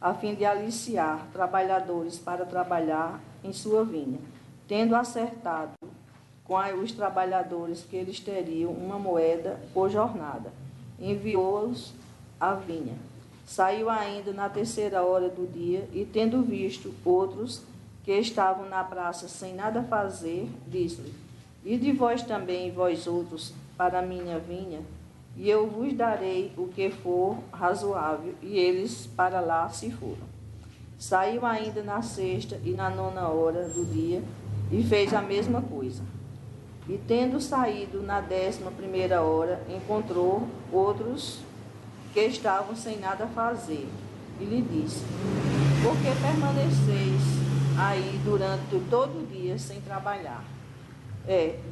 a fim de aliciar trabalhadores para trabalhar em sua vinha. Tendo acertado com os trabalhadores que eles teriam uma moeda por jornada, enviou-os à vinha. Saiu ainda na terceira hora do dia, e tendo visto outros que estavam na praça sem nada fazer, disse-lhe: Ide vós também, vós outros, para a minha vinha, e eu vos darei o que for razoável. E eles para lá se foram. Saiu ainda na sexta e na nona hora do dia, e fez a mesma coisa. E tendo saído na 11ª hora, encontrou outros que estavam sem nada fazer, e lhe disse: Por que permaneceis aí durante todo o dia sem trabalhar?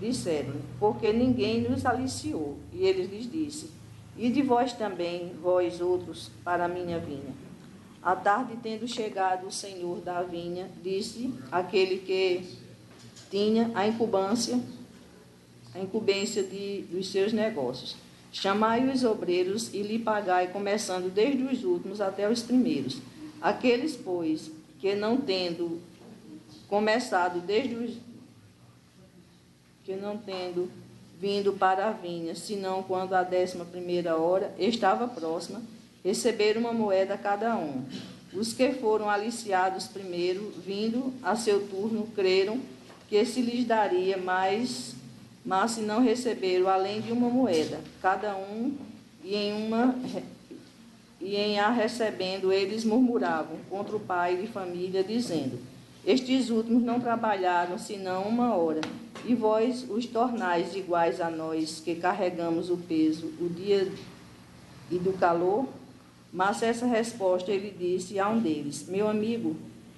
Disseram-lhe: Porque ninguém nos aliciou. E ele lhes disse: Ide vós também, vós outros, para a minha vinha. À tarde, tendo chegado o senhor da vinha, disse àquele que tinha a incumbência dos seus negócios: Chamai os obreiros e lhe pagai, começando desde os últimos até os primeiros. Aqueles, pois, que não tendo vindo para a vinha, senão quando a 11ª hora estava próxima, receberam uma moeda cada um. Os que foram aliciados primeiro, vindo a seu turno, creram que se lhes daria mais, mas se não receberam além de uma moeda cada um, e em a recebendo eles murmuravam contra o pai de família, dizendo: Estes últimos não trabalharam senão uma hora, e vós os tornais iguais a nós, que carregamos o peso, o dia e do calor? Mas essa resposta ele disse a um deles: Meu amigo,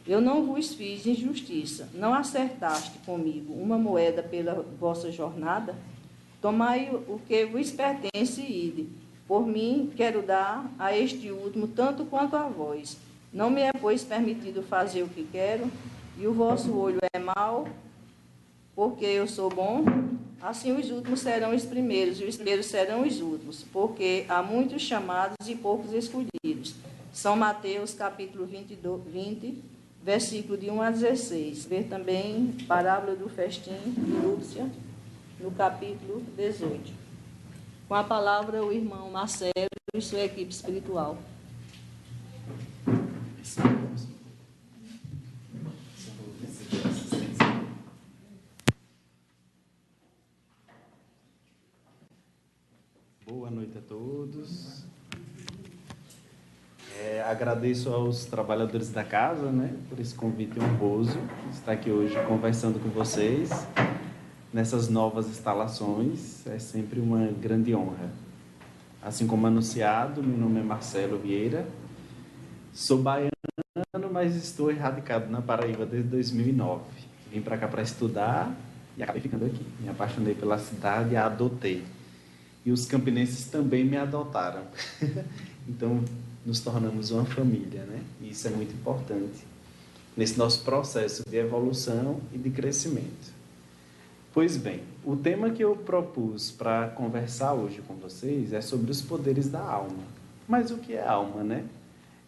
eu não vos fiz injustiça. Não acertaste comigo uma moeda pela vossa jornada? Tomai o que vos pertence e ide. Por mim, quero dar a este último tanto quanto a vós. Não me é, pois, permitido fazer o que quero, e o vosso olho é mau, porque eu sou bom? Assim os últimos serão os primeiros, e os primeiros serão os últimos, porque há muitos chamados e poucos escolhidos. São Mateus, capítulo 20, versículo de 1 a 16. Ver também parábola do festim de Lúcia, no capítulo 18. Com a palavra, o irmão Marcelo e sua equipe espiritual. Boa noite a todos. Agradeço aos trabalhadores da casa, por esse convite honroso de estar aqui hoje conversando com vocês nessas novas instalações. É sempre uma grande honra. Assim como anunciado, meu nome é Marcelo Vieira, sou baiano, mas estou radicado na Paraíba desde 2009. Vim para cá para estudar e acabei ficando aqui. Me apaixonei pela cidade e a adotei. E os campinenses também me adotaram. Então, nos tornamos uma família, E isso é muito importante nesse nosso processo de evolução e de crescimento. Pois bem, o tema que eu propus para conversar hoje com vocês é sobre os poderes da alma. Mas o que é alma,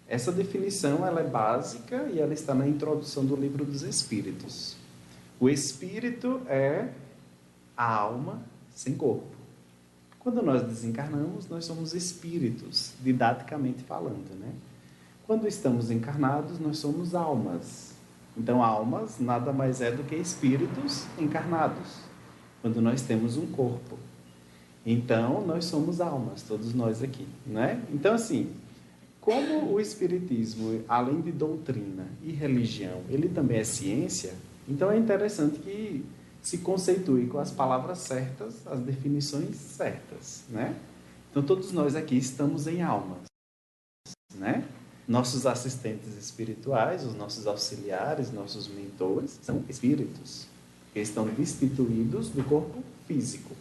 Essa definição ela é básica e ela está na introdução do Livro dos Espíritos. O espírito é a alma sem corpo. Quando nós desencarnamos, nós somos espíritos, didaticamente falando, Quando estamos encarnados, nós somos almas. Então, almas nada mais é do que espíritos encarnados, quando nós temos um corpo. Então, nós somos almas, todos nós aqui, Então, assim, como o espiritismo, além de doutrina e religião, ele também é ciência, então é interessante que se conceitue com as palavras certas, as definições certas, Então, todos nós aqui estamos em almas, Nossos assistentes espirituais, os nossos auxiliares, nossos mentores, são espíritos, que estão destituídos do corpo físico,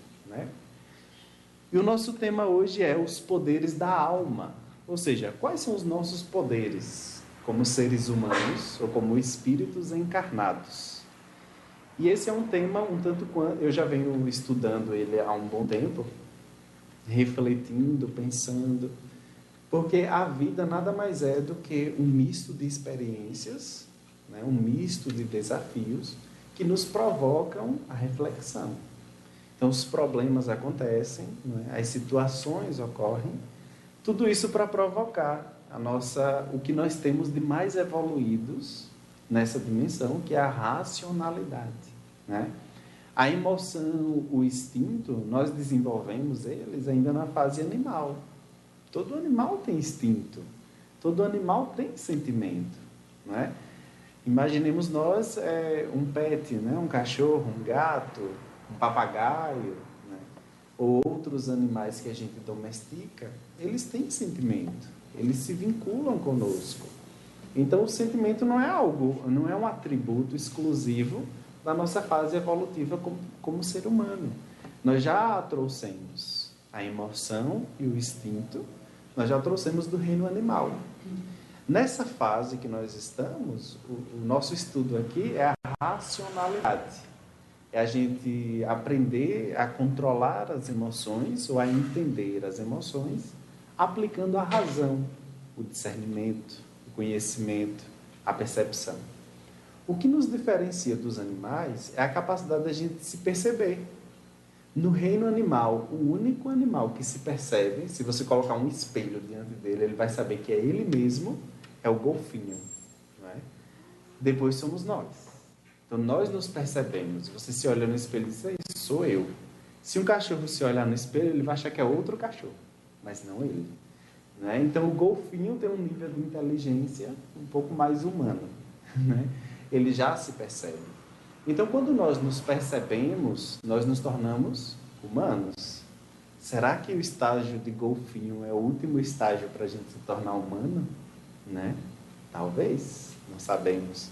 E o nosso tema hoje é os poderes da alma, ou seja, quais são os nossos poderes como seres humanos ou como espíritos encarnados. E esse é um tema um tanto quanto... Eu já venho estudando ele há um bom tempo, refletindo, pensando, Porque a vida nada mais é do que um misto de experiências, né? Um misto de desafios que nos provocam a reflexão. Então, os problemas acontecem, né? As situações ocorrem, tudo isso para provocar o que nós temos de mais evoluídos nessa dimensão, que é a racionalidade, né? A emoção, o instinto, nós desenvolvemos eles ainda na fase animal. Todo animal tem instinto, todo animal tem sentimento, né? Imaginemos nós um pet, né? Um cachorro, um gato, um papagaio, né? Ou outros animais que a gente domestica, eles têm sentimento, eles se vinculam conosco. Então, o sentimento não é um atributo exclusivo da nossa fase evolutiva como ser humano. Nós já trouxemos a emoção e o instinto, nós já trouxemos do reino animal. Nessa fase que nós estamos, o nosso estudo aqui é a racionalidade. É a gente aprender a controlar as emoções ou a entender as emoções aplicando a razão, o discernimento, o conhecimento, a percepção. O que nos diferencia dos animais é a capacidade da gente se perceber. No reino animal, o único animal que se percebe, se você colocar um espelho diante dele, ele vai saber que é ele mesmo, é o golfinho. Não é? Depois somos nós. Então, nós nos percebemos. Você se olha no espelho e diz, isso sou eu. Se um cachorro se olhar no espelho, ele vai achar que é outro cachorro, mas não ele. Né? Então, o golfinho tem um nível de inteligência um pouco mais humano. Né? Ele já se percebe. Então, quando nós nos percebemos, nós nos tornamos humanos. Será que o estágio de golfinho é o último estágio para a gente se tornar humano? Né? Talvez, não sabemos.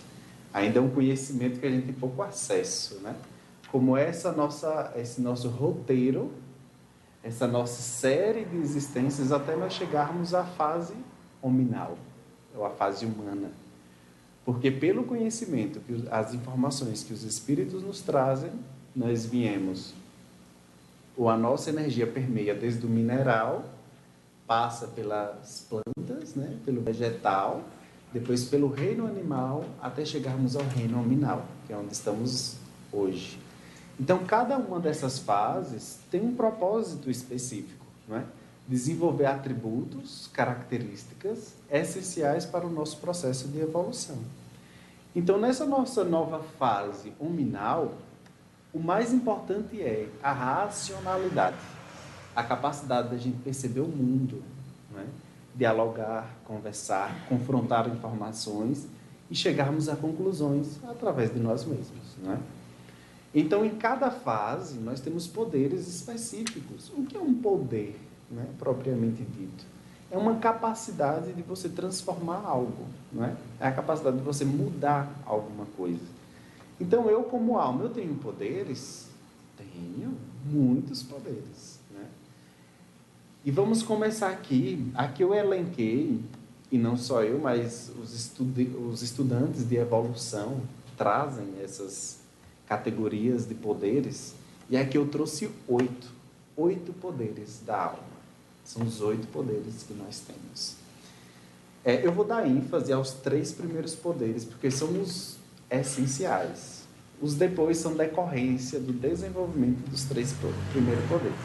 Ainda é um conhecimento que a gente tem pouco acesso, né? Como esse nosso roteiro, essa nossa série de existências até nós chegarmos à fase hominal, ou à fase humana. Porque pelo conhecimento, as informações que os espíritos nos trazem, nós viemos, ou a nossa energia permeia desde o mineral, passa pelas plantas, né? Pelo vegetal, depois pelo reino animal, até chegarmos ao reino hominal, que é onde estamos hoje. Então, cada uma dessas fases tem um propósito específico, não é? Desenvolver atributos, características essenciais para o nosso processo de evolução. Então, nessa nossa nova fase hominal, o mais importante é a racionalidade, a capacidade da gente perceber o mundo, não é? Dialogar, conversar, confrontar informações e chegarmos a conclusões através de nós mesmos, não é? Então, em cada fase, nós temos poderes específicos. O que é um poder, né, propriamente dito? É uma capacidade de você transformar algo, não é? É a capacidade de você mudar alguma coisa. Então, eu como alma, eu tenho poderes? Tenho muitos poderes, né? E vamos começar aqui. Aqui eu elenquei, e não só eu, mas os estudantes de evolução trazem essas categorias de poderes, e aqui eu trouxe 8 poderes da alma. São os 8 poderes que nós temos. Eu vou dar ênfase aos 3 primeiros poderes, porque são os essenciais. Os depois são decorrência do desenvolvimento dos 3 primeiros poderes.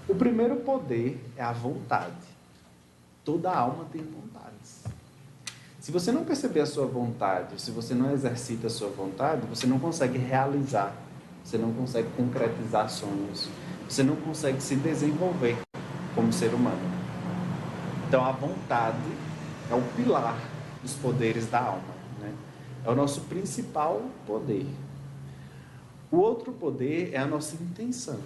O primeiro poder é a vontade. Toda alma tem vontades. Se você não perceber a sua vontade, se você não exercita a sua vontade, você não consegue realizar, você não consegue concretizar sonhos, você não consegue se desenvolver como ser humano. Então, a vontade é o pilar dos poderes da alma, né? É o nosso principal poder. O outro poder é a nossa intenção.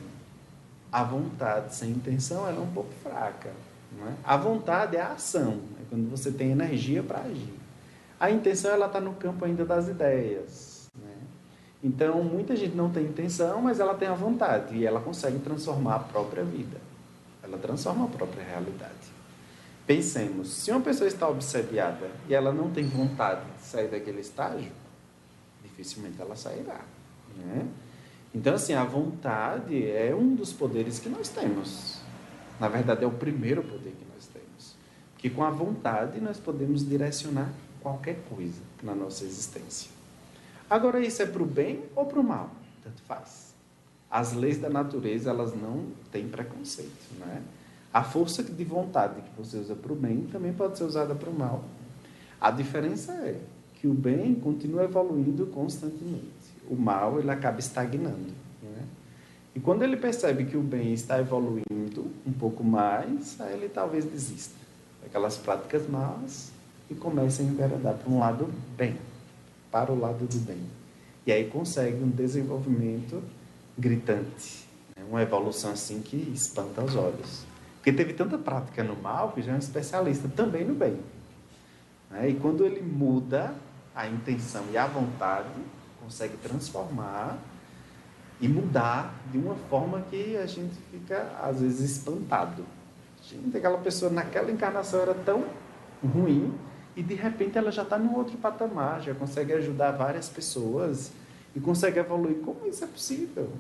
A vontade sem intenção ela é um pouco fraca, não é? A vontade é a ação, é quando você tem energia para agir. A intenção ela está no campo ainda das ideias, né? Então, muita gente não tem intenção, mas ela tem a vontade e ela consegue transformar a própria vida. Ela transforma a própria realidade. Pensemos, se uma pessoa está obsediada e ela não tem vontade de sair daquele estágio, dificilmente ela sairá, né? Então, assim, a vontade é um dos poderes que nós temos. Na verdade, é o primeiro poder que nós temos. que com a vontade nós podemos direcionar qualquer coisa na nossa existência. Agora, isso é para o bem ou para o mal? Tanto faz. As leis da natureza, elas não têm preconceito, né? A força de vontade que você usa para o bem também pode ser usada para o mal. A diferença é que o bem continua evoluindo constantemente. O mal, ele acaba estagnando, né? E quando ele percebe que o bem está evoluindo um pouco mais, aí ele talvez desista daquelas práticas más e comece a enveredar para um lado bem, para o lado do bem. E aí consegue um desenvolvimento gritante, né? Uma evolução assim que espanta os olhos. Porque teve tanta prática no mal que já é um especialista também no bem, né? E quando ele muda a intenção e a vontade, consegue transformar e mudar de uma forma que a gente fica, às vezes, espantado. Gente, aquela pessoa naquela encarnação era tão ruim e, de repente, ela já está num outro patamar, já consegue ajudar várias pessoas e consegue evoluir. Como isso é possível?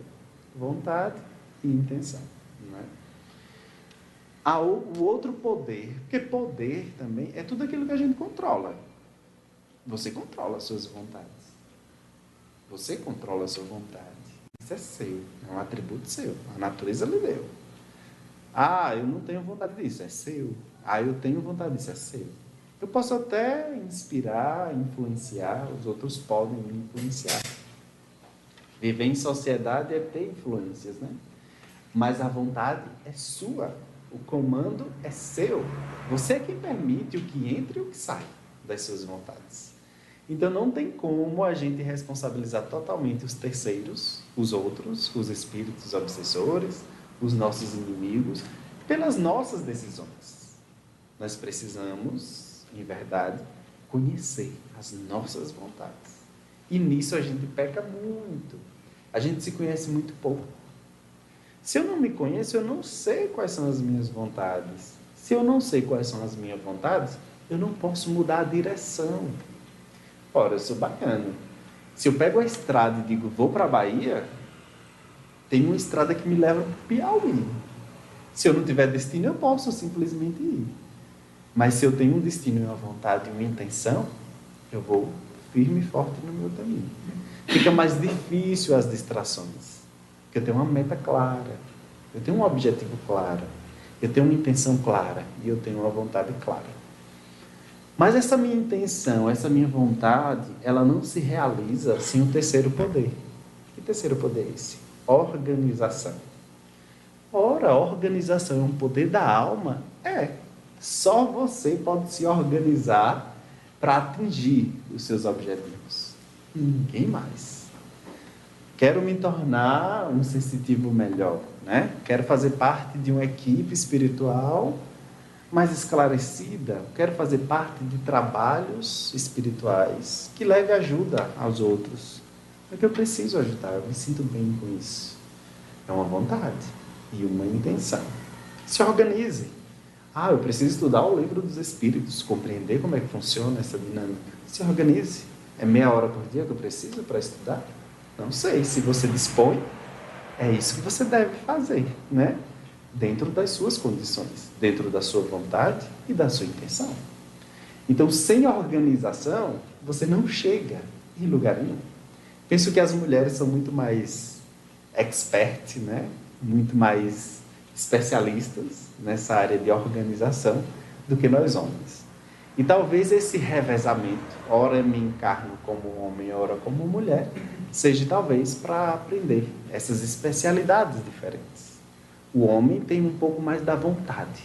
Vontade e intenção, não é? O outro poder, porque poder também é tudo aquilo que a gente controla. Você controla as suas vontades. Você controla a sua vontade. Isso é seu, é um atributo seu. A natureza lhe deu. Ah, eu não tenho vontade disso, é seu. Ah, eu tenho vontade disso, é seu. Eu posso até inspirar, influenciar, os outros podem me influenciar. Viver em sociedade é ter influências, né? Mas a vontade é sua. O comando é seu. Você é quem permite o que entra e o que sai das suas vontades. Então não tem como a gente responsabilizar totalmente os terceiros, os outros, os espíritos obsessores, os nossos inimigos, pelas nossas decisões. Nós precisamos, em verdade, conhecer as nossas vontades. E nisso a gente peca muito. A gente se conhece muito pouco. Se eu não me conheço, eu não sei quais são as minhas vontades. Se eu não sei quais são as minhas vontades, eu não posso mudar a direção. Ora, eu sou bacana. Se eu pego a estrada e digo, vou para a Bahia, tem uma estrada que me leva para o Piauí. Se eu não tiver destino, eu posso simplesmente ir. Mas se eu tenho um destino, uma vontade, uma intenção, eu vou firme e forte no meu caminho. Fica mais difícil as distrações. Porque eu tenho uma meta clara, eu tenho um objetivo claro, eu tenho uma intenção clara e eu tenho uma vontade clara. Mas essa minha intenção, essa minha vontade, ela não se realiza sem o terceiro poder. Que terceiro poder é esse? Organização. Ora, a organização é um poder da alma? É. Só você pode se organizar para atingir os seus objetivos. Ninguém mais. Quero me tornar um sensitivo melhor, né? Quero fazer parte de uma equipe espiritual mais esclarecida. Quero fazer parte de trabalhos espirituais que leve ajuda aos outros. É que eu preciso ajudar, eu me sinto bem com isso. É uma vontade e uma intenção. Se organize. Ah, eu preciso estudar o livro dos Espíritos, compreender como é que funciona essa dinâmica. Se organize. É meia hora por dia que eu preciso para estudar? Não sei, se você dispõe, é isso que você deve fazer, né? Dentro das suas condições, dentro da sua vontade e da sua intenção. Então, sem organização, você não chega em lugar nenhum. Penso que as mulheres são muito mais expert, né? Muito mais especialistas nessa área de organização do que nós homens. E talvez esse revezamento, ora me encarno como homem, ora como mulher, seja talvez para aprender essas especialidades diferentes. O homem tem um pouco mais da vontade.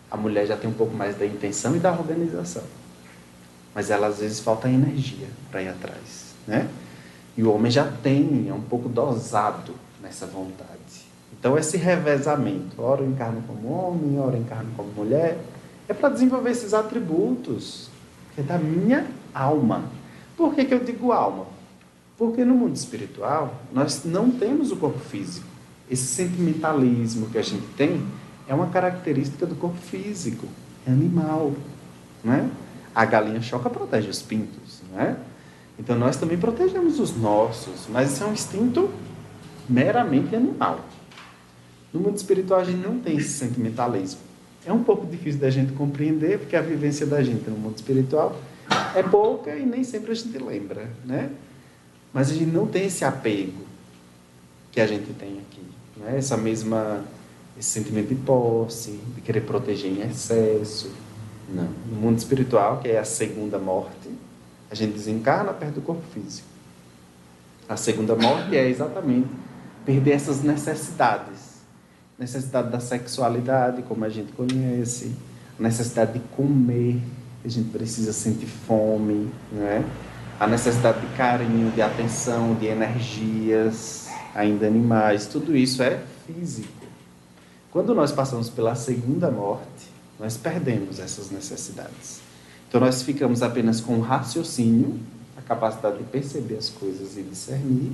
A mulher já tem um pouco mais da intenção e da organização. Mas ela às vezes falta energia para ir atrás, né? E o homem já tem, é um pouco dosado nessa vontade. Então esse revezamento, ora eu encarno como homem, ora eu encarno como mulher, é para desenvolver esses atributos, que é da minha alma. Por que eu digo alma? Porque no mundo espiritual, nós não temos o corpo físico. Esse sentimentalismo que a gente tem é uma característica do corpo físico, é animal, não é? A galinha choca protege os pintos, não é? Então nós também protegemos os nossos, mas isso é um instinto meramente animal. No mundo espiritual a gente não tem esse sentimentalismo. É um pouco difícil da gente compreender, porque a vivência da gente no mundo espiritual é pouca e nem sempre a gente lembra, né? Mas a gente não tem esse apego que a gente tem aqui, né? Esse sentimento de posse, de querer proteger em excesso. Não. No mundo espiritual, que é a segunda morte, a gente desencarna perto do corpo físico. A segunda morte é exatamente perder essas necessidades. Necessidade da sexualidade, como a gente conhece, a necessidade de comer, a gente precisa sentir fome, né? A necessidade de carinho, de atenção, de energias, ainda animais, tudo isso é físico. Quando nós passamos pela segunda morte, nós perdemos essas necessidades. Então nós ficamos apenas com o raciocínio, a capacidade de perceber as coisas e discernir,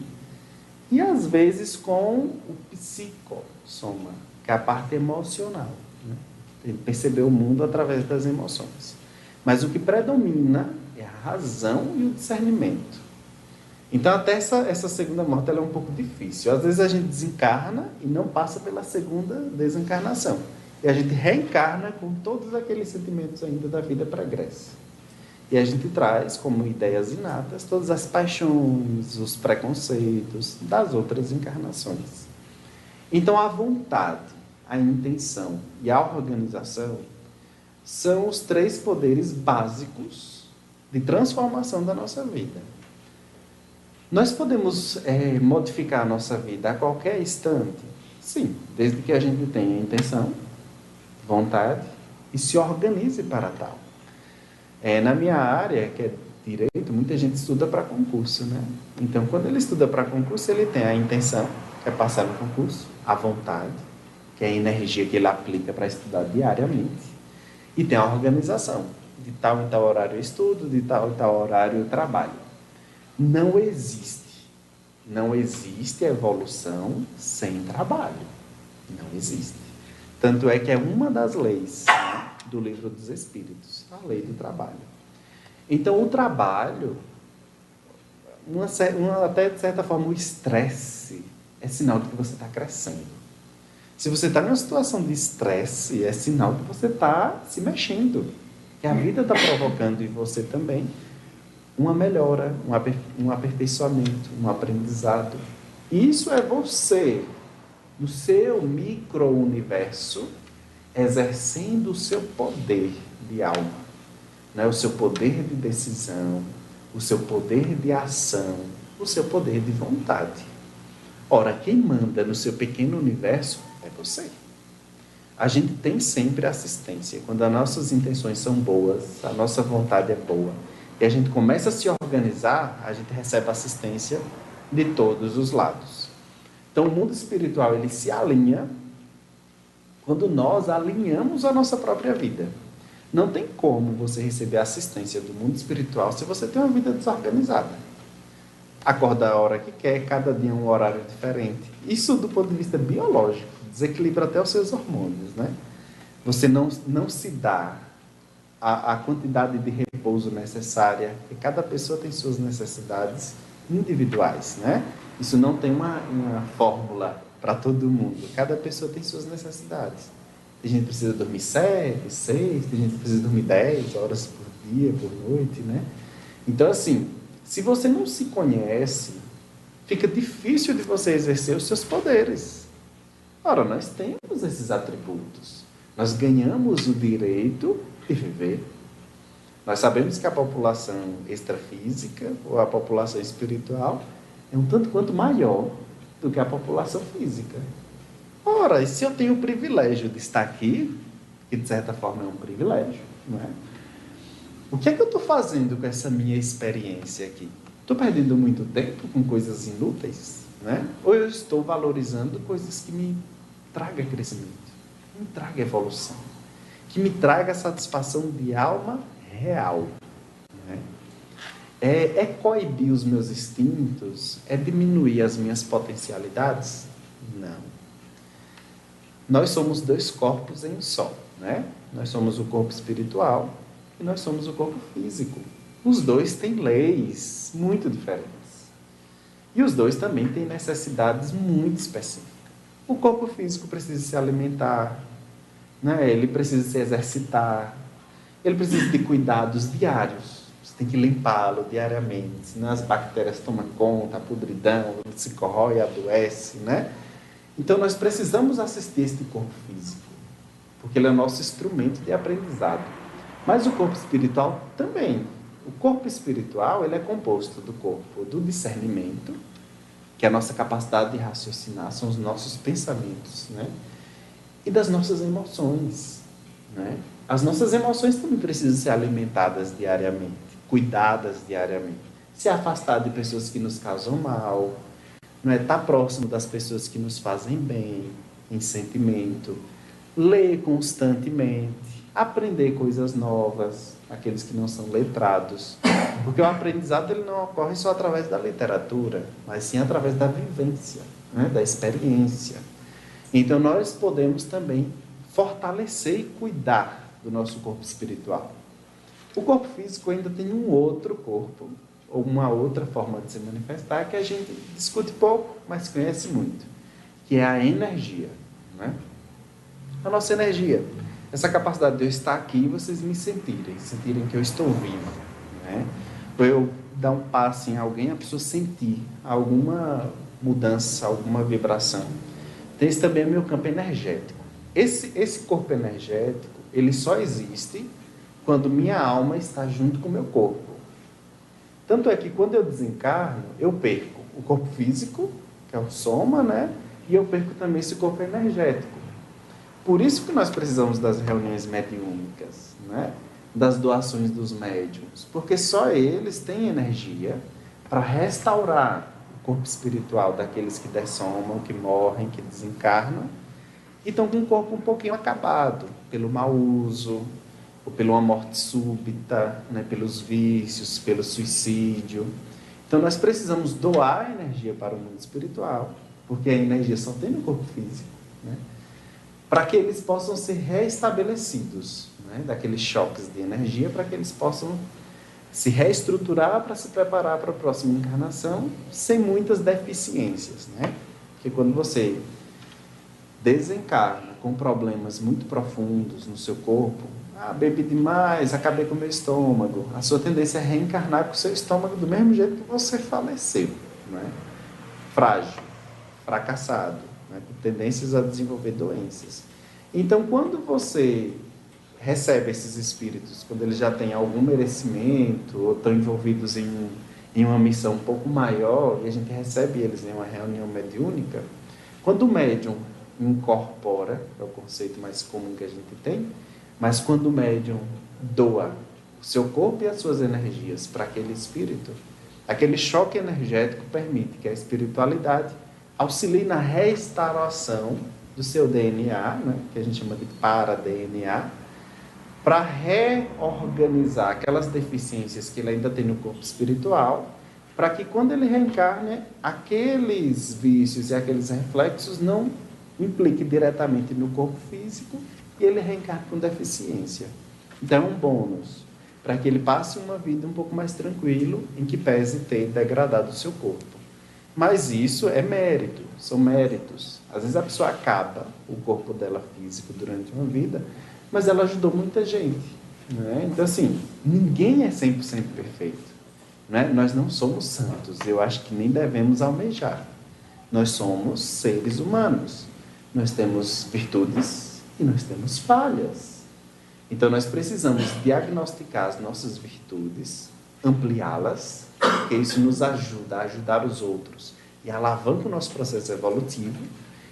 e às vezes com o psicossoma, que é a parte emocional, né? Ele percebeu o mundo através das emoções. Mas o que predomina é a razão e o discernimento. Então até essa segunda morte ela é um pouco difícil. Às vezes a gente desencarna e não passa pela segunda desencarnação. E a gente reencarna com todos aqueles sentimentos ainda da vida pregressa. E a gente traz como ideias inatas todas as paixões, os preconceitos das outras encarnações. Então a vontade, a intenção e a organização são os 3 poderes básicos de transformação da nossa vida. Nós podemos modificar a nossa vida a qualquer instante? Sim, desde que a gente tenha intenção, vontade e se organize para tal. Na minha área, que é direito, muita gente estuda para concurso, né? Então, quando ele estuda para concurso, ele tem a intenção, que é passar no concurso, a vontade, que é a energia que ele aplica para estudar diariamente, e tem a organização, de tal e tal horário eu estudo, de tal e tal horário eu trabalho. Não existe evolução sem trabalho. Não existe. Tanto é que é uma das leis, né, do Livro dos Espíritos, a lei do trabalho. Então, o trabalho, até de certa forma, o estresse é sinal de que você está crescendo. Se você está numa situação de estresse, é sinal que você está se mexendo, que a vida está provocando em você também uma melhora, um aperfeiçoamento, um aprendizado. Isso é você, no seu micro-universo, exercendo o seu poder de alma, né? O seu poder de decisão, o seu poder de ação, o seu poder de vontade. Ora, quem manda no seu pequeno universo é você. A gente tem sempre assistência. Quando as nossas intenções são boas, a nossa vontade é boa, e a gente começa a se organizar, a gente recebe assistência de todos os lados. Então, o mundo espiritual, ele se alinha quando nós alinhamos a nossa própria vida. Não tem como você receber assistência do mundo espiritual se você tem uma vida desorganizada. Acorda a hora que quer, cada dia um horário diferente. Isso, do ponto de vista biológico, desequilibra até os seus hormônios, né? Você não se dá a quantidade de repouso necessária, e cada pessoa tem suas necessidades individuais, né? Isso não tem uma fórmula para todo mundo. Cada pessoa tem suas necessidades. Tem gente que precisa dormir 7, 6, tem gente que precisa dormir 10 horas por dia, por noite, né? Então, assim, se você não se conhece, fica difícil de você exercer os seus poderes. Ora, nós temos esses atributos. Nós ganhamos o direito de viver. Nós sabemos que a população extrafísica, ou a população espiritual, é um tanto quanto maior do que a população física. Ora, e se eu tenho o privilégio de estar aqui, que de certa forma é um privilégio, não é? O que é que eu estou fazendo com essa minha experiência aqui? Estou perdendo muito tempo com coisas inúteis, né? Ou eu estou valorizando coisas que me tragam crescimento, que me tragam evolução, que me traga satisfação de alma real, né? É coibir os meus instintos? É diminuir as minhas potencialidades? Não. Nós somos 2 corpos em um só, né? Nós somos o corpo espiritual e nós somos o corpo físico. Os 2 têm leis muito diferentes. E os 2 também têm necessidades muito específicas. O corpo físico precisa se alimentar, né? Ele precisa se exercitar, ele precisa de cuidados diários. Você tem que limpá-lo diariamente, senão as bactérias tomam conta, a podridão, ele se corrói, adoece, né? Então nós precisamos assistir este corpo físico, porque ele é o nosso instrumento de aprendizado. Mas o corpo espiritual também. O corpo espiritual, ele é composto do corpo do discernimento, que é a nossa capacidade de raciocinar, são os nossos pensamentos, né? E das nossas emoções, né? As nossas emoções também precisam ser alimentadas diariamente, cuidadas diariamente. Se afastar de pessoas que nos causam mal, não é? Estar próximo das pessoas que nos fazem bem, em sentimento, ler constantemente, aprender coisas novas, aqueles que não são letrados. Porque o aprendizado ele não ocorre só através da literatura, mas sim através da vivência, né? Da experiência. Então nós podemos também fortalecer e cuidar do nosso corpo espiritual. O corpo físico ainda tem um outro corpo, ou uma outra forma de se manifestar, que a gente discute pouco, mas conhece muito, que é a energia, né? A nossa energia, essa capacidade de eu estar aqui e vocês me sentirem que eu estou vivo, né? Ou eu dar um passo em alguém, a pessoa sentir alguma mudança, alguma vibração. Então, esse também é o meu campo energético. Esse corpo energético, ele só existe quando minha alma está junto com o meu corpo. Tanto é que quando eu desencarno, eu perco o corpo físico, que é o soma, né? E eu perco também esse corpo energético. Por isso que nós precisamos das reuniões mediúnicas, né? Das doações dos médiuns, porque só eles têm energia para restaurar o corpo espiritual daqueles que dessomam, que morrem, que desencarnam, e estão com o corpo um pouquinho acabado, pelo mau uso, ou pela morte súbita, né? Pelos vícios, pelo suicídio. Então nós precisamos doar energia para o mundo espiritual, porque a energia só tem no corpo físico, né? Para que eles possam ser reestabelecidos, né? Daqueles choques de energia, para que eles possam se reestruturar para se preparar para a próxima encarnação, sem muitas deficiências, né? Porque quando você desencarna com problemas muito profundos no seu corpo, bebi demais, acabei com o meu estômago, a sua tendência é reencarnar com o seu estômago do mesmo jeito que você faleceu, né? Frágil, fracassado, né? Com tendências a desenvolver doenças. Então, quando você recebe esses espíritos, quando eles já têm algum merecimento, ou estão envolvidos em uma missão um pouco maior, e a gente recebe eles em uma reunião mediúnica, quando o médium incorpora, é o conceito mais comum que a gente tem, mas quando o médium doa o seu corpo e as suas energias para aquele espírito, aquele choque energético permite que a espiritualidade auxilie na restauração do seu DNA, né, que a gente chama de para-DNA, para reorganizar aquelas deficiências que ele ainda tem no corpo espiritual, para que quando ele reencarne, aqueles vícios e aqueles reflexos não impliquem diretamente no corpo físico e ele reencarne com deficiência. Então é um bônus, para que ele passe uma vida um pouco mais tranquilo, em que pese ter degradado o seu corpo. Mas isso é mérito, são méritos. Às vezes a pessoa acaba o corpo dela físico durante uma vida, mas ela ajudou muita gente, né? Então assim, ninguém é 100% perfeito, né? Nós não somos santos, eu acho que nem devemos almejar. Nós somos seres humanos, nós temos virtudes e nós temos falhas. Então nós precisamos diagnosticar as nossas virtudes, ampliá-las, porque isso nos ajuda a ajudar os outros e alavanca o nosso processo evolutivo.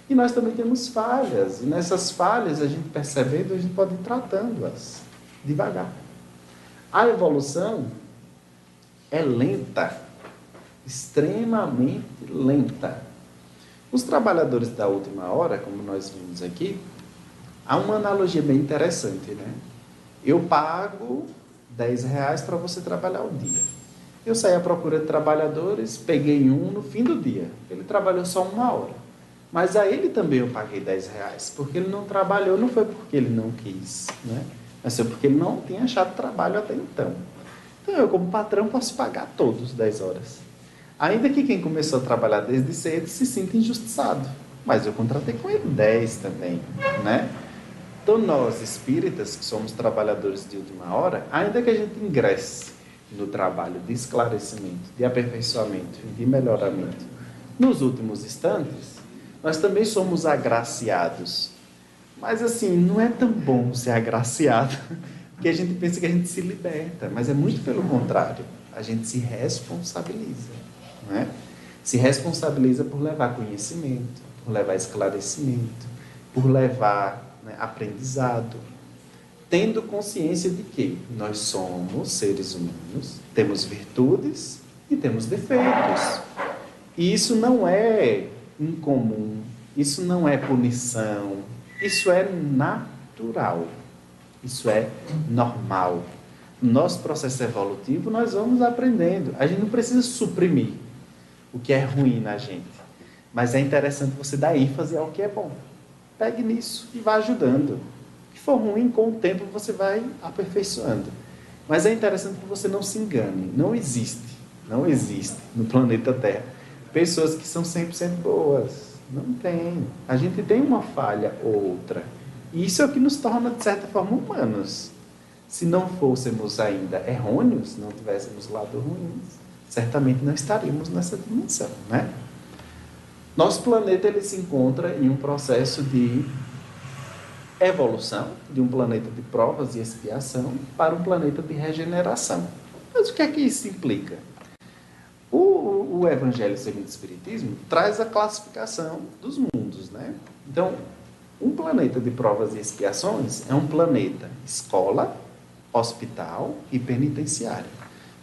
E nós também temos falhas, e nessas falhas, a gente percebendo, a gente pode ir tratando-as devagar. A evolução é lenta, extremamente lenta. Os trabalhadores da última hora, como nós vimos aqui, há uma analogia bem interessante, né? Eu pago R$10 para você trabalhar o dia. Eu saí à procura de trabalhadores, peguei um no fim do dia. Ele trabalhou só 1 hora. Mas a ele também eu paguei R$10, porque ele não trabalhou, não foi porque ele não quis, né? Mas foi porque ele não tinha achado trabalho até então. Então eu, como patrão, posso pagar todos 10 horas. Ainda que quem começou a trabalhar desde cedo se sinta injustiçado. Mas eu contratei com ele 10 também, né? Então, nós, espíritas, que somos trabalhadores de última hora, ainda que a gente ingresse no trabalho de esclarecimento, de aperfeiçoamento e de melhoramento nos últimos instantes, nós também somos agraciados. Mas, assim, não é tão bom ser agraciado, porque a gente pensa que a gente se liberta, mas é muito pelo contrário, a gente se responsabiliza, não é? Se responsabiliza por levar conhecimento, por levar esclarecimento, por levar, né, aprendizado, tendo consciência de que nós somos seres humanos, temos virtudes e temos defeitos. E isso não é incomum, isso não é punição, isso é natural, isso é normal. No nosso processo evolutivo, nós vamos aprendendo. A gente não precisa suprimir o que é ruim na gente, mas é interessante você dar ênfase ao que é bom. Pegue nisso e vá ajudando. O que for ruim, com o tempo você vai aperfeiçoando. Mas é interessante que você não se engane. Não existe no planeta Terra pessoas que são 100% boas. Não tem. A gente tem uma falha ou outra. E isso é o que nos torna, de certa forma, humanos. Se não fôssemos ainda errôneos, não tivéssemos lados ruins, certamente não estaríamos nessa dimensão, né? Nosso planeta ele se encontra em um processo de evolução, de um planeta de provas e expiação para um planeta de regeneração. Mas o que é que isso implica? O Evangelho segundo o Espiritismo traz a classificação dos mundos, né? Então, um planeta de provas e expiações é um planeta escola, hospital e penitenciário.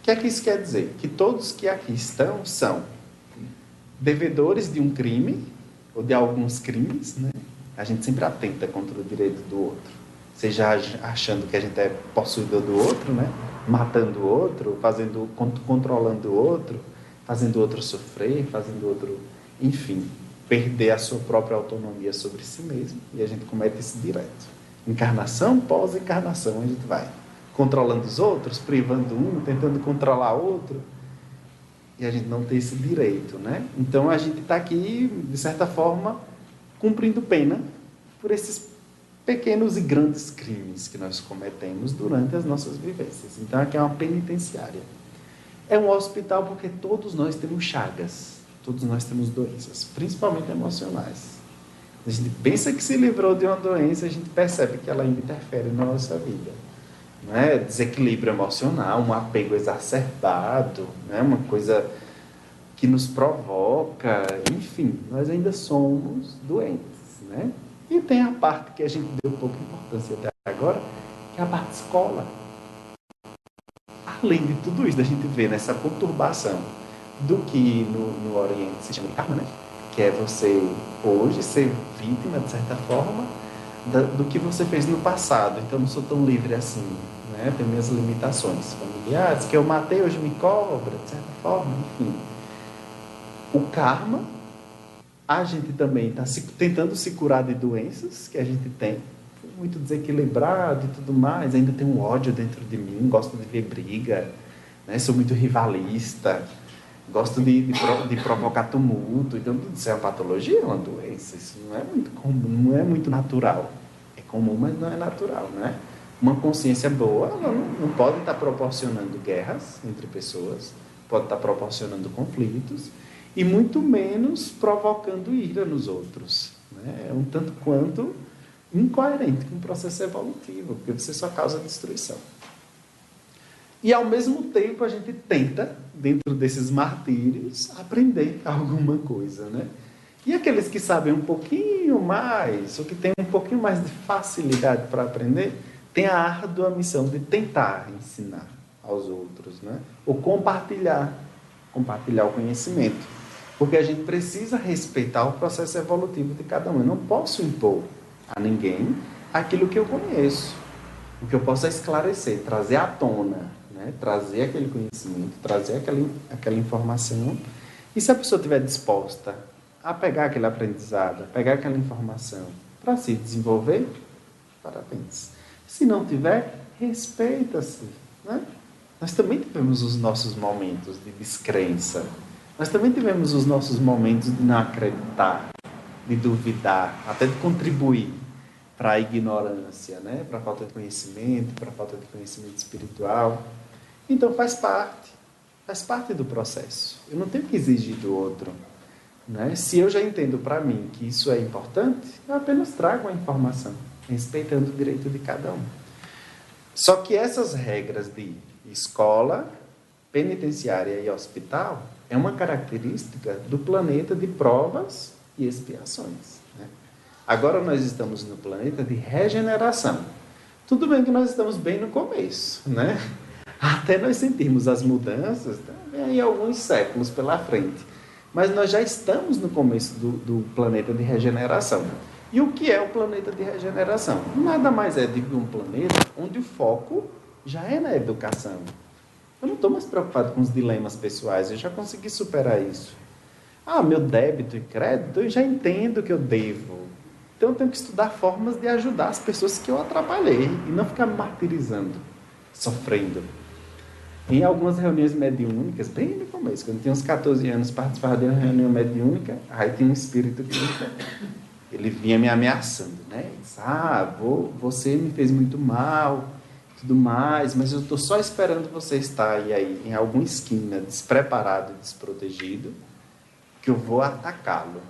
O que é que isso quer dizer? Que todos que aqui estão são devedores de um crime, ou de alguns crimes, né? A gente sempre atenta contra o direito do outro, seja achando que a gente é possuidor do outro, né? Matando o outro, controlando o outro, fazendo o outro sofrer, fazendo o outro, enfim, perder a sua própria autonomia sobre si mesmo, e a gente comete isso direto. Encarnação, pós-encarnação, a gente vai controlando os outros, privando um, tentando controlar outro, e a gente não tem esse direito, né? Então a gente está aqui, de certa forma, cumprindo pena por esses pequenos e grandes crimes que nós cometemos durante as nossas vivências. Então aqui é uma penitenciária. É um hospital porque todos nós temos chagas, todos nós temos doenças, principalmente emocionais. A gente pensa que se livrou de uma doença, a gente percebe que ela ainda interfere na nossa vida. Né? Desequilíbrio emocional, um apego exacerbado, né? Uma coisa que nos provoca, enfim, nós ainda somos doentes, né? E tem a parte que a gente deu pouca importância até agora, que é a parte escola. Além de tudo isso, a gente vê nessa conturbação do que no Oriente se chama de karma, né? Que é você hoje ser vítima, de certa forma, do que você fez no passado. Então, eu não sou tão livre assim, né? Tenho minhas limitações familiares, que eu matei, hoje me cobra, de certa forma, enfim. O karma, a gente também está tentando se curar de doenças que a gente tem, muito desequilibrado e tudo mais, ainda tem um ódio dentro de mim, gosto de ver briga, né? Sou muito rivalista, gosto de provocar tumulto. Então, tudo isso é uma patologia, é uma doença. Isso não é muito comum, não é muito natural. É comum, mas não é natural, né? Uma consciência boa, ela não pode estar proporcionando guerras entre pessoas, pode estar proporcionando conflitos, e muito menos provocando ira nos outros, né? É um tanto quanto incoerente com o processo evolutivo, porque você só causa destruição. E, ao mesmo tempo, a gente tenta, dentro desses martírios, aprender alguma coisa, né? E aqueles que sabem um pouquinho mais, ou que têm um pouquinho mais de facilidade para aprender, têm a árdua missão de tentar ensinar aos outros, né? Ou compartilhar o conhecimento. Porque a gente precisa respeitar o processo evolutivo de cada um. Eu não posso impor a ninguém aquilo que eu conheço. O que eu posso é esclarecer, trazer à tona, né? Trazer aquele conhecimento, trazer aquela informação. E se a pessoa estiver disposta a pegar aquele aprendizado, a pegar aquela informação para se desenvolver, parabéns. Se não tiver, respeita-se, né? Nós também tivemos os nossos momentos de descrença. Nós também tivemos os nossos momentos de não acreditar, de duvidar, até de contribuir para a ignorância, né? Para a falta de conhecimento, para a falta de conhecimento espiritual. Então faz parte do processo. Eu não tenho que exigir do outro, né? Se eu já entendo para mim que isso é importante, eu apenas trago a informação, respeitando o direito de cada um. Só que essas regras de escola, penitenciária e hospital é uma característica do planeta de provas e expiações, né? Agora nós estamos no planeta de regeneração. Tudo bem que nós estamos bem no começo, né? Até nós sentirmos as mudanças, vem aí alguns séculos pela frente. Mas nós já estamos no começo do planeta de regeneração. E o que é o planeta de regeneração? Nada mais é do que um planeta onde o foco já é na educação. Eu não estou mais preocupado com os dilemas pessoais, eu já consegui superar isso. Meu débito e crédito, eu já entendo que eu devo. Então eu tenho que estudar formas de ajudar as pessoas que eu atrapalhei e não ficar me martirizando, sofrendo. Em algumas reuniões mediúnicas, bem no começo, quando eu tinha uns 14 anos, participava de uma reunião mediúnica, aí tinha um espírito que ele vinha me ameaçando, né? Ele disse, você me fez muito mal, tudo mais, mas eu estou só esperando você estar aí em alguma esquina, despreparado, desprotegido, que eu vou atacá-lo.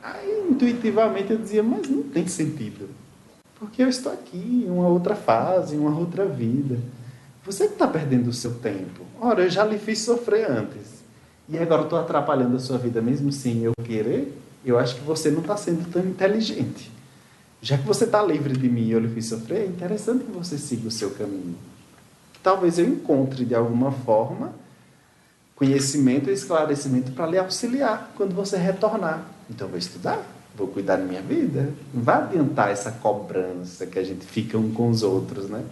Aí, intuitivamente, eu dizia, mas não tem sentido, porque eu estou aqui em uma outra fase, em uma outra vida. Você que está perdendo o seu tempo. Ora, eu já lhe fiz sofrer antes. E agora estou atrapalhando a sua vida mesmo sem eu querer? Eu acho que você não está sendo tão inteligente. Já que você está livre de mim e eu lhe fiz sofrer, é interessante que você siga o seu caminho. Talvez eu encontre, de alguma forma, conhecimento e esclarecimento para lhe auxiliar quando você retornar. Então, eu vou estudar, vou cuidar da minha vida. Não vai adiantar essa cobrança que a gente fica um com os outros, né?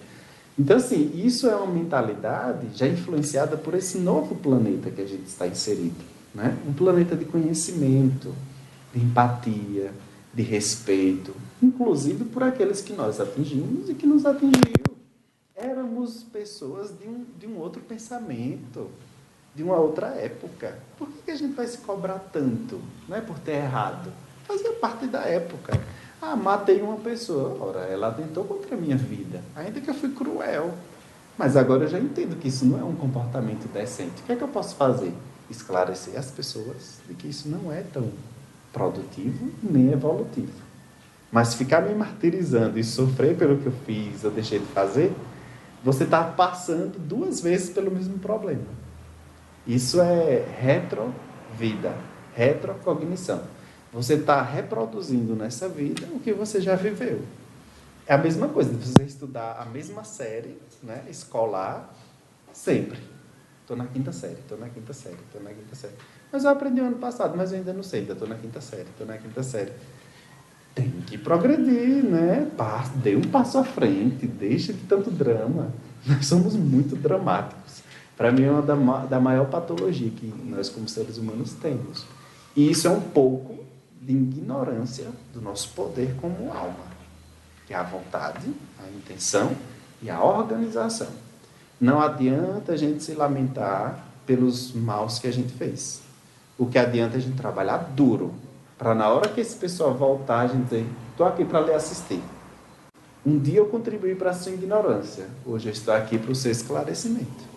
Então, assim, isso é uma mentalidade já influenciada por esse novo planeta que a gente está inserido, né? Um planeta de conhecimento, de empatia, de respeito, inclusive por aqueles que nós atingimos e que nos atingiu. Éramos pessoas de um outro pensamento, de uma outra época. Por que a gente vai se cobrar tanto? Não é por ter errado. Fazia parte da época. Matei uma pessoa. Ora, ela atentou contra a minha vida. Ainda que eu fui cruel. Mas agora eu já entendo que isso não é um comportamento decente. O que é que eu posso fazer? Esclarecer as pessoas de que isso não é tão produtivo nem evolutivo. Mas ficar me martirizando e sofrer pelo que eu fiz ou deixei de fazer, você está passando 2 vezes pelo mesmo problema. Isso é retrovida, retrocognição. Você está reproduzindo nessa vida o que você já viveu. É a mesma coisa de você estudar a mesma série, né, escolar, sempre. Estou na 5ª série, estou na 5ª série, estou na 5ª série. Mas eu aprendi o ano passado, mas eu ainda não sei, ainda estou na 5ª série, estou na 5ª série. Tem que progredir, né? Dê um passo à frente, deixa de tanto drama. Nós somos muito dramáticos. Para mim é uma da maior patologia que nós como seres humanos temos. E isso é um pouco de ignorância do nosso poder como alma, que é a vontade, a intenção e a organização. Não adianta a gente se lamentar pelos maus que a gente fez. O que adianta é a gente trabalhar duro, para na hora que esse pessoal voltar, a gente dizer, estou aqui para lhe assistir. Um dia eu contribuí para a sua ignorância, hoje eu estou aqui para o seu esclarecimento.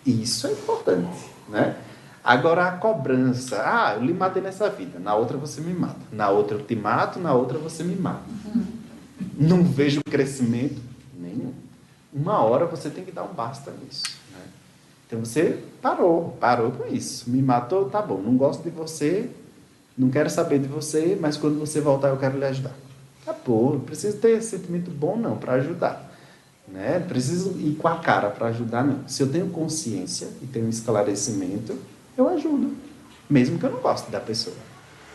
E isso é importante, né? Agora a cobrança, eu lhe matei nessa vida, na outra você me mata, na outra eu te mato, na outra você me mata. Não vejo crescimento nenhum. Uma hora você tem que dar um basta nisso, né? Então você parou com isso, me matou, tá bom, não gosto de você, não quero saber de você, mas quando você voltar eu quero lhe ajudar. Acabou, não preciso ter sentimento bom não para ajudar, né? Não preciso ir com a cara para ajudar não. Se eu tenho consciência e tenho esclarecimento, eu ajudo, mesmo que eu não goste da pessoa.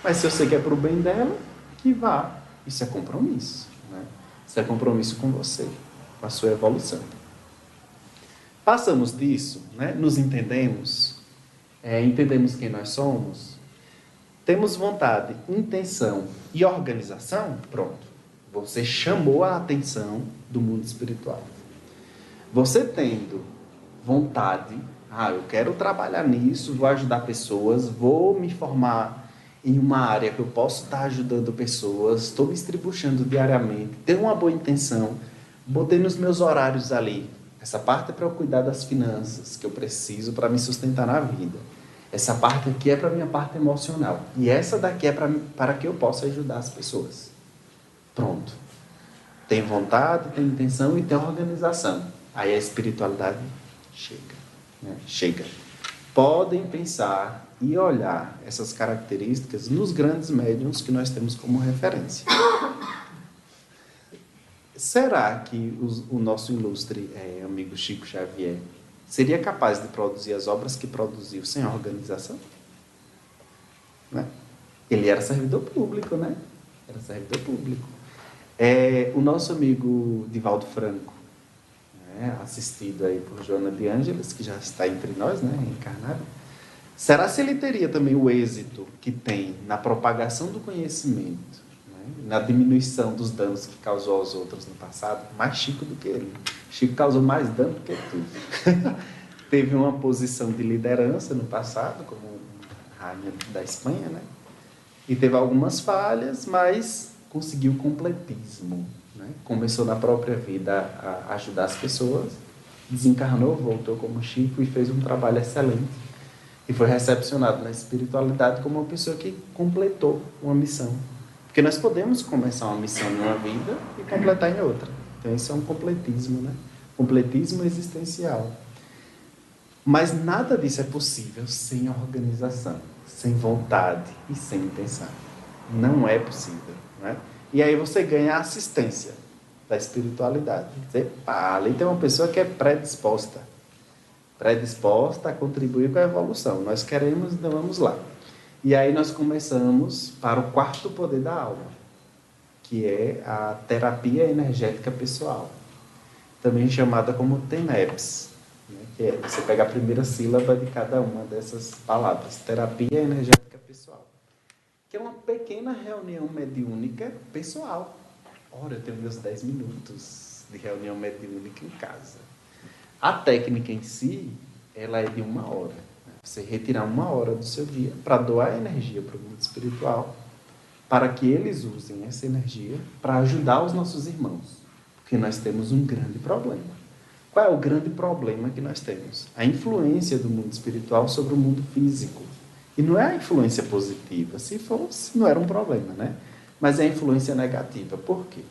Mas se eu sei que é para o bem dela, que vá. Isso é compromisso, né? Isso é compromisso com você, com a sua evolução. Passamos disso, né? Nos entendemos, entendemos quem nós somos, temos vontade, intenção e organização, pronto. Você chamou a atenção do mundo espiritual. Você tendo vontade, eu quero trabalhar nisso, vou ajudar pessoas, vou me formar em uma área que eu posso estar ajudando pessoas, estou me estribuchando diariamente, tenho uma boa intenção, botei nos meus horários ali. Essa parte é para eu cuidar das finanças que eu preciso para me sustentar na vida. Essa parte aqui é para a minha parte emocional. E essa daqui é para que eu possa ajudar as pessoas. Pronto. Tem vontade, tem intenção e tem organização. Aí a espiritualidade chega. Né? Chega. Podem pensar e olhar essas características nos grandes médiuns que nós temos como referência. Será que o nosso ilustre amigo Chico Xavier seria capaz de produzir as obras que produziu sem organização? Né? Ele era servidor público, né? Era servidor público. O nosso amigo Divaldo Franco, né? Assistido aí por Joana de Ângeles, que já está entre nós, né? Encarnado. Será se ele teria também o êxito que tem na propagação do conhecimento, na diminuição dos danos que causou aos outros no passado? Mais Chico do que ele. Chico causou mais dano do que tudo. Teve uma posição de liderança no passado, como rainha da Espanha, né? E teve algumas falhas, mas conseguiu o completismo. Né? Começou na própria vida a ajudar as pessoas, desencarnou, voltou como Chico e fez um trabalho excelente. E foi recepcionado na espiritualidade como uma pessoa que completou uma missão. Porque nós podemos começar uma missão em uma vida e completar em outra. Então, isso é um completismo, né? Completismo existencial. Mas nada disso é possível sem organização, sem vontade e sem intenção. Não é possível, né? E aí você ganha a assistência da espiritualidade. Você fala, e tem uma pessoa que é predisposta a contribuir com a evolução. Nós queremos, então vamos lá. E aí nós começamos para o quarto poder da alma, que é a terapia energética pessoal, também chamada como TENEPS, né? Que é, você pega a primeira sílaba de cada uma dessas palavras, terapia energética pessoal, que é uma pequena reunião mediúnica pessoal. Ora, eu tenho meus 10 minutos de reunião mediúnica em casa. A técnica em si, ela é de 1 hora. Você retirar 1 hora do seu dia para doar energia para o mundo espiritual, para que eles usem essa energia para ajudar os nossos irmãos. Porque nós temos um grande problema. Qual é o grande problema que nós temos? A influência do mundo espiritual sobre o mundo físico. E não é a influência positiva. Se fosse, não era um problema, né? Mas é a influência negativa. Por quê?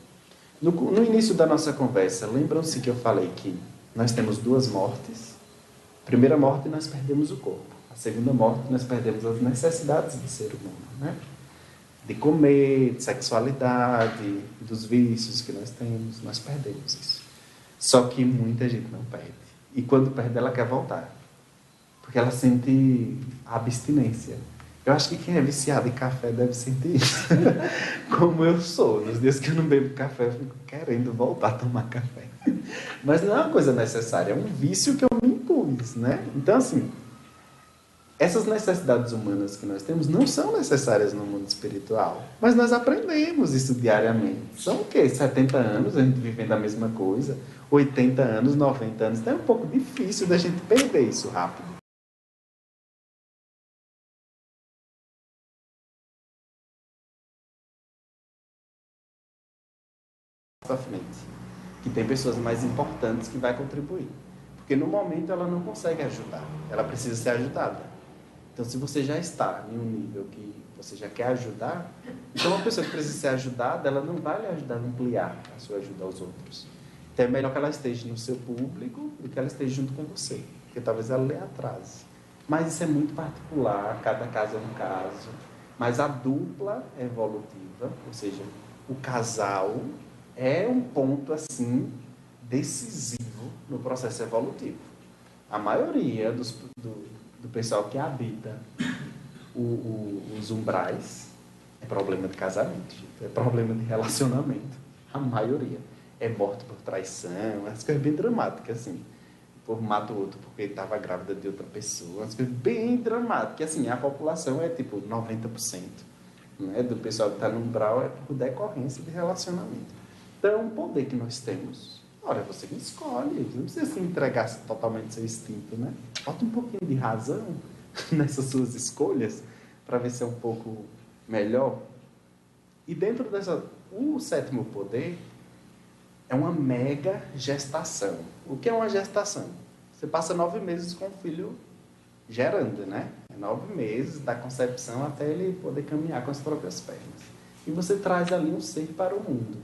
No início da nossa conversa, lembram-se que eu falei que nós temos 2 mortes. A primeira morte, nós perdemos o corpo. A segunda morte, nós perdemos as necessidades do ser humano, né? De comer, de sexualidade, dos vícios que nós temos, nós perdemos isso. Só que muita gente não perde. E quando perde, ela quer voltar. Porque ela sente a abstinência. Eu acho que quem é viciado em café deve sentir isso. Como eu sou. Nos dias que eu não bebo café, eu fico querendo voltar a tomar café. Mas não é uma coisa necessária, é um vício que eu me impus, né? Então, assim, essas necessidades humanas que nós temos não são necessárias no mundo espiritual. Mas nós aprendemos isso diariamente. São o quê? 70 anos a gente vivendo a mesma coisa? 80 anos, 90 anos. Então é um pouco difícil da gente perder isso rápido. Para frente, que tem pessoas mais importantes que vai contribuir, porque no momento ela não consegue ajudar, ela precisa ser ajudada. Então, se você já está em um nível que você já quer ajudar, então uma pessoa que precisa ser ajudada, ela não vai lhe ajudar a ampliar a sua ajuda aos outros. Então é melhor que ela esteja no seu público do que ela esteja junto com você, porque talvez ela lhe atrase. Mas isso é muito particular, cada caso é um caso. Mas a dupla é evolutiva, ou seja, o casal é um ponto, assim, decisivo no processo evolutivo. A maioria do pessoal que habita os umbrais é problema de casamento, é problema de relacionamento. A maioria é morte por traição, as coisas bem dramáticas, assim. O povo mata o outro porque ele estava grávida de outra pessoa, as coisas bem dramáticas. Assim, a população é tipo 90%, né, do pessoal que está no umbral é por decorrência de relacionamento. Então, é um poder que nós temos. Ora, você que escolhe, não precisa se entregar totalmente seu instinto, né? Bota um pouquinho de razão nessas suas escolhas, para ver se é um pouco melhor. E dentro o sétimo poder é uma mega gestação. O que é uma gestação? Você passa 9 meses com o filho gerando, né? 9 meses da concepção até ele poder caminhar com as próprias pernas. E você traz ali um ser para o mundo.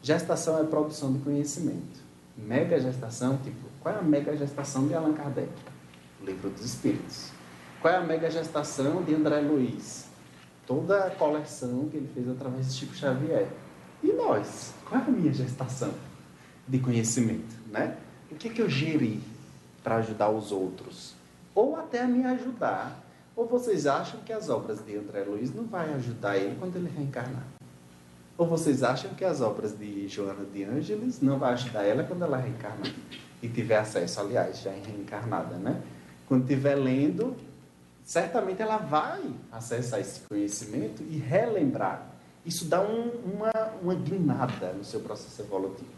Gestação é produção de conhecimento. Mega gestação, tipo, qual é a mega gestação de Allan Kardec? O Livro dos Espíritos. Qual é a mega gestação de André Luiz? Toda a coleção que ele fez através de Chico Xavier. E nós? Qual é a minha gestação de conhecimento, né? O que eu geri para ajudar os outros? Ou até a me ajudar. Ou vocês acham que as obras de André Luiz não vai ajudar ele quando ele reencarnar? Ou vocês acham que as obras de Joana de Ângeles não vai ajudar ela quando ela reencarnar? E tiver acesso, aliás, já reencarnada, né? Quando estiver lendo, certamente ela vai acessar esse conhecimento e relembrar. Isso dá uma guinada no seu processo evolutivo.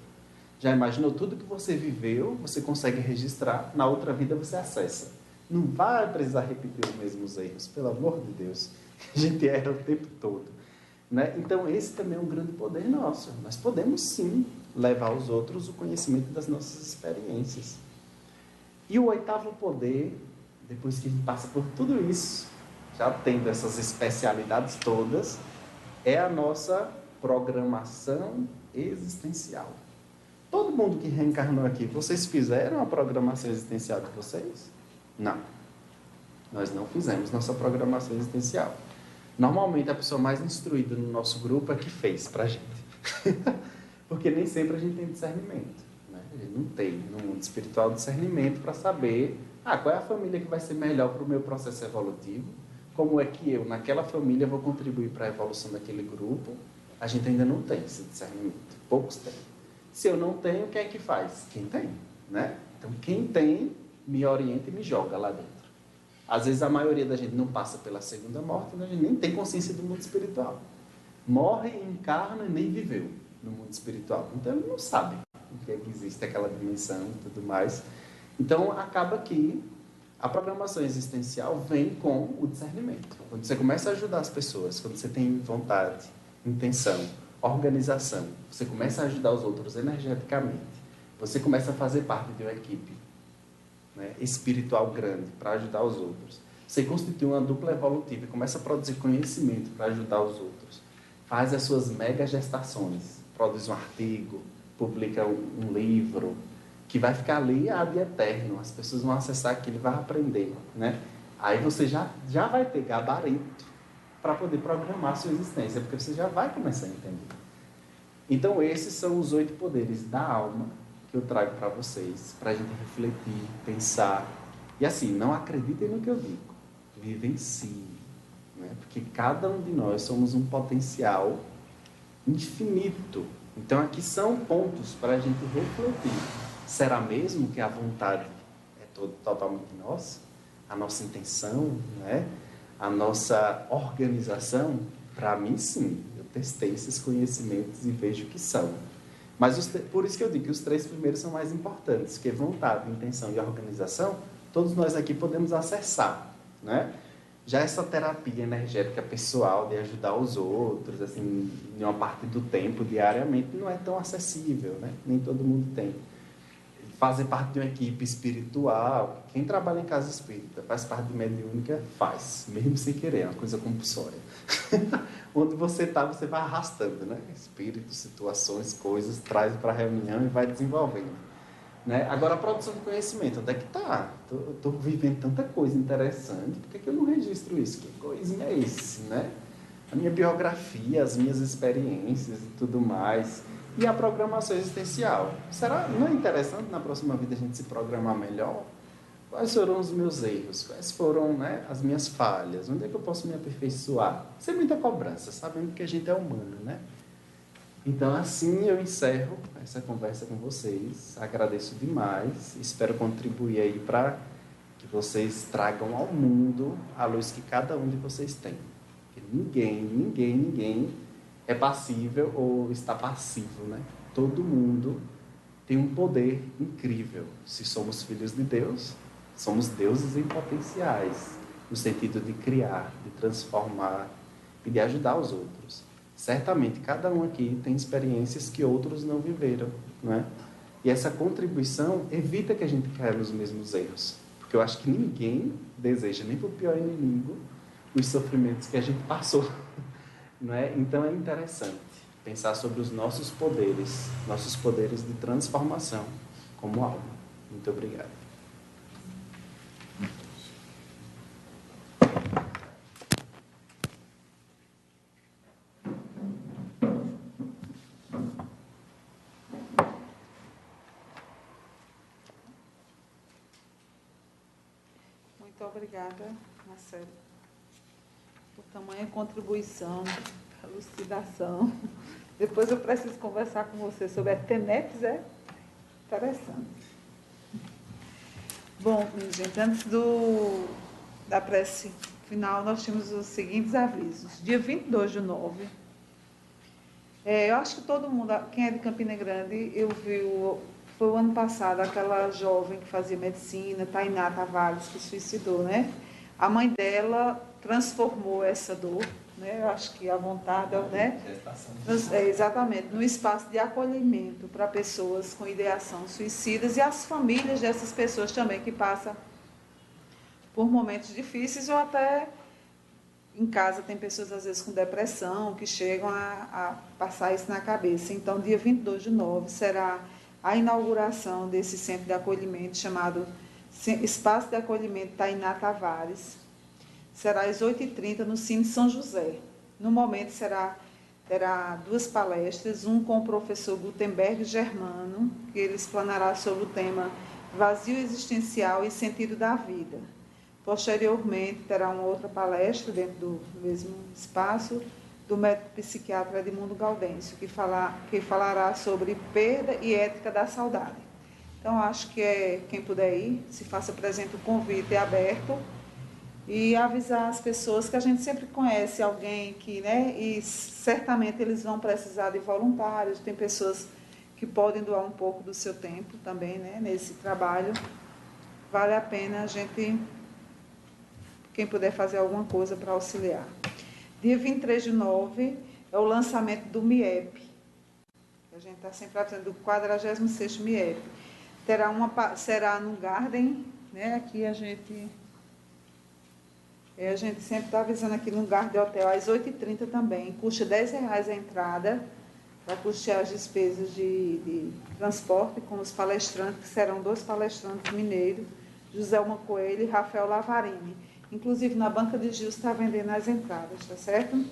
Já imaginou tudo que você viveu, você consegue registrar, na outra vida você acessa. Não vai precisar repetir os mesmos erros, pelo amor de Deus. A gente erra o tempo todo, né? Então esse também é um grande poder nosso. Nós podemos sim levar aos outros o conhecimento das nossas experiências. E o oitavo poder, depois que a gente passa por tudo isso, já tendo essas especialidades todas, é a nossa programação existencial. Todo mundo que reencarnou aqui, vocês fizeram a programação existencial de vocês? Não. Nós não fizemos nossa programação existencial. Normalmente a pessoa mais instruída no nosso grupo é que fez pra gente. Porque nem sempre a gente tem discernimento, né? A gente não tem no mundo espiritual discernimento para saber qual é a família que vai ser melhor para o meu processo evolutivo, como é que eu, naquela família, vou contribuir para a evolução daquele grupo. A gente ainda não tem esse discernimento. Poucos têm. Se eu não tenho, quem é que faz? Quem tem, né? Então, quem tem, me orienta e me joga lá dentro. Às vezes, a maioria da gente não passa pela segunda morte, né? A gente nem tem consciência do mundo espiritual. Morre, encarna e nem viveu no mundo espiritual. Então, ele não sabe o que é que existe aquela dimensão e tudo mais. Então, acaba que a programação existencial vem com o discernimento. Quando você começa a ajudar as pessoas, quando você tem vontade, intenção, organização, você começa a ajudar os outros energeticamente, você começa a fazer parte de uma equipe, né, espiritual grande para ajudar os outros. Você constitui uma dupla evolutiva e começa a produzir conhecimento para ajudar os outros. Faz as suas mega gestações, produz um artigo, publica um livro, que vai ficar ali ad eterno. As pessoas vão acessar aquilo e vão aprender, né? Aí você já vai ter gabarito para poder programar a sua existência, porque você já vai começar a entender. Então, esses são os 8 poderes da alma que eu trago para vocês, para a gente refletir, pensar. E assim, não acreditem no que eu digo, vivenciem, né? Porque cada um de nós somos um potencial infinito. Então, aqui são pontos para a gente refletir. Será mesmo que a vontade é totalmente nossa? A nossa intenção, né? A nossa organização? Para mim, sim. Eu testei esses conhecimentos e vejo que são. Mas por isso que eu digo que os 3 primeiros são mais importantes, porque vontade, intenção e organização, todos nós aqui podemos acessar, né? Já essa terapia energética pessoal de ajudar os outros, assim, em uma parte do tempo, diariamente, não é tão acessível, né? Nem todo mundo tem. Fazer parte de uma equipe espiritual, quem trabalha em casa espírita, faz parte de mediúnica, faz, mesmo sem querer, é uma coisa compulsória. Onde você está, você vai arrastando, né? Espíritos, situações, coisas, traz para a reunião e vai desenvolvendo. Né? Agora, a produção de conhecimento, onde é que está? Estou vivendo tanta coisa interessante, por que eu não registro isso? Que coisinha é esse, né? A minha biografia, as minhas experiências e tudo mais. E a programação existencial. Não é interessante na próxima vida a gente se programar melhor? Quais foram os meus erros? Quais foram, né, as minhas falhas? Onde é que eu posso me aperfeiçoar? Sem muita cobrança, sabendo que a gente é humano, né? Então, assim eu encerro essa conversa com vocês. Agradeço demais. Espero contribuir aí para que vocês tragam ao mundo a luz que cada um de vocês tem. Porque ninguém é passível ou está passivo, né? Todo mundo tem um poder incrível. Se somos filhos de Deus, somos deuses em potenciais, no sentido de criar, de transformar e de ajudar os outros. Certamente, cada um aqui tem experiências que outros não viveram, não é? E essa contribuição evita que a gente caia nos mesmos erros. Porque eu acho que ninguém deseja, nem para o pior inimigo, os sofrimentos que a gente passou, não é? Então, é interessante pensar sobre os nossos poderes de transformação como alma. Muito obrigado. Muito obrigada, Marcelo, por tamanha contribuição, elucidação. Depois eu preciso conversar com você sobre a TENEPS, é interessante. Bom, minha gente, antes da prece final, nós temos os seguintes avisos. Dia 22/9, eu acho que todo mundo, quem é de Campina Grande, foi o ano passado, aquela jovem que fazia medicina, Tainá Tavares, que suicidou, né? A mãe dela transformou essa dor, né? Eu acho que a vontade, né? Exatamente, no espaço de acolhimento para pessoas com ideação suicidas e as famílias dessas pessoas também que passam por momentos difíceis ou até em casa tem pessoas às vezes com depressão que chegam a passar isso na cabeça. Então, dia 22/9 será a inauguração desse centro de acolhimento chamado Espaço de Acolhimento Tainá Tavares. Será às 8h30 no Cine São José. No momento terá 2 palestras, um com o professor Gutenberg Germano, que ele explanará sobre o tema Vazio Existencial e Sentido da Vida. Posteriormente, terá uma outra palestra dentro do mesmo espaço, do médico psiquiatra Edmundo Gaudêncio, que falará sobre perda e ética da saudade. Então, acho que quem puder ir, se faça presente, o convite é aberto, e avisar as pessoas que a gente sempre conhece alguém que, né, e certamente eles vão precisar de voluntários, tem pessoas que podem doar um pouco do seu tempo também, né, nesse trabalho. Vale a pena a gente, quem puder fazer alguma coisa para auxiliar. Dia 23/9 é o lançamento do MIEP. A gente está sempre tratando do 46º MIEP. Será no Garden, né? Aqui a gente sempre está avisando aqui no Garden Hotel, às 8h30 também. Custa R$10 a entrada, para custear as despesas de transporte com os palestrantes, que serão 2 palestrantes mineiros, Joselma Coelho e Rafael Lavarini. Inclusive, na banca de Gil está vendendo as entradas, tá certo?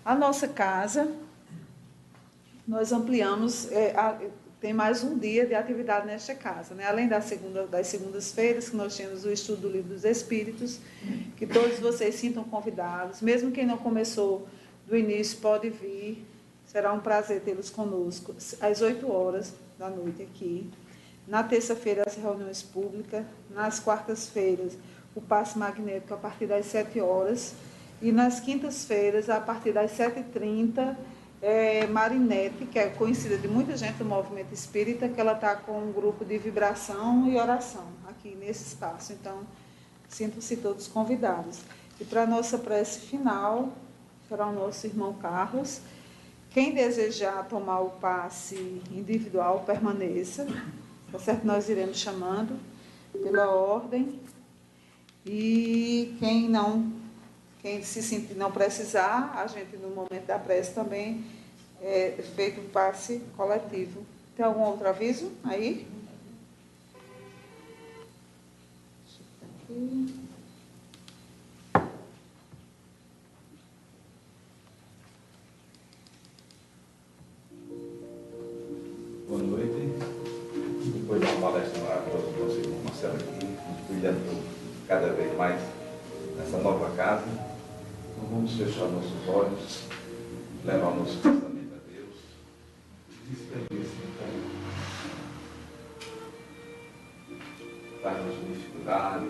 A nossa casa, nós ampliamos, tem mais um dia de atividade nesta casa, né? Além das segundas-feiras, que nós temos o estudo do Livro dos Espíritos, que todos vocês sintam convidados, mesmo quem não começou do início pode vir, será um prazer tê-los conosco, às 8h aqui. Na terça-feira, as reuniões públicas, nas quartas-feiras, o passe magnético a partir das 7h, e nas quintas-feiras, a partir das 7h30, Marinete, que é conhecida de muita gente do movimento espírita, que ela está com um grupo de vibração e oração aqui nesse espaço. Então, sintam-se todos convidados. E para a nossa prece final, será o nosso irmão Carlos. Quem desejar tomar o passe individual, permaneça, tá certo? Nós iremos chamando pela ordem. E quem se sentir não precisar, a gente no momento da prece também é feito um passe coletivo. Tem algum outro aviso aí? Aqui. Boa noite. Depois de uma palestra maravilhosa do nosso irmão Marcelo aqui, nos brilhando cada vez mais nessa nova casa, então vamos fechar nossos olhos, levar nosso pensamento a Deus e despedir-se então das nossas dificuldades,